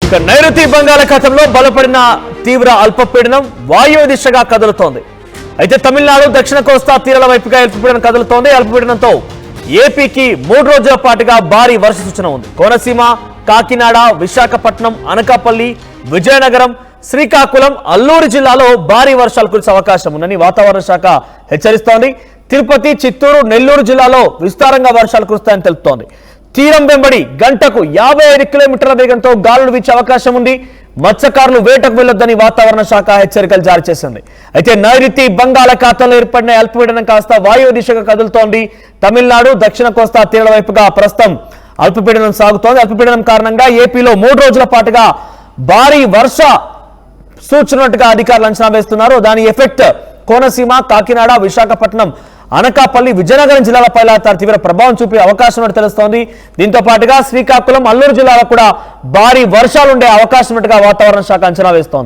ఇక నైరుతి బంగాళాఖాతంలో బలపడిన తీవ్ర అల్పపీడనం వాయువ్య దిశగా కదులుతోంది. అయితే తమిళనాడు దక్షిణ కోస్తా తీరాల వైపుగా అల్పపీడనం కదులుతోంది. అల్పపీడనంతో ఏపీకి 3 రోజుల పాటుగా భారీ వర్ష సూచన ఉంది. కోనసీమ, కాకినాడ, విశాఖపట్నం, అనకాపల్లి, విజయనగరం, శ్రీకాకుళం, అల్లూరు జిల్లాలో భారీ వర్షాలు కురిసే అవకాశం ఉందని వాతావరణ శాఖ హెచ్చరిస్తోంది. తిరుపతి, చిత్తూరు, నెల్లూరు జిల్లాలో విస్తారంగా వర్షాలు కురుస్తాయని తెలుస్తోంది. తీరం వెంబడి గంటకు 55 కిలోమీటర్ల వేగంతో గాలులు వీచే అవకాశం ఉంది. మత్స్యకారులు వేటకు వెళ్లొద్దని వాతావరణ శాఖ హెచ్చరికలు జారీ చేసింది. అయితే నైరుతి బంగాళాఖాతంలో ఏర్పడిన అల్పపీడనం కాస్త వాయువ్య దిశగా కదులుతోంది. తమిళనాడు దక్షిణ కోస్తా తీరాల వైపుగా ప్రస్తుతం అల్పపీడనం సాగుతోంది. అల్పపీడనం కారణంగా ఏపీలో 3 రోజుల పాటుగా భారీ వర్ష సూచనట్టుగా అధికారులు అంచనా వేస్తున్నారు. దాని ఎఫెక్ట్ కోనసీమ, కాకినాడ, విశాఖపట్నం, అనకాపల్లి, విజయనగరం జిల్లాలపై తీవ్ర ప్రభావం చూపే అవకాశం ఉన్నట్టు తెలుస్తోంది. దీంతో పాటుగా శ్రీకాకుళం, అల్లూరు జిల్లాలో కూడా భారీ వర్షాలు ఉండే అవకాశం ఉన్నట్టుగా వాతావరణ శాఖ అంచనా వేస్తోంది.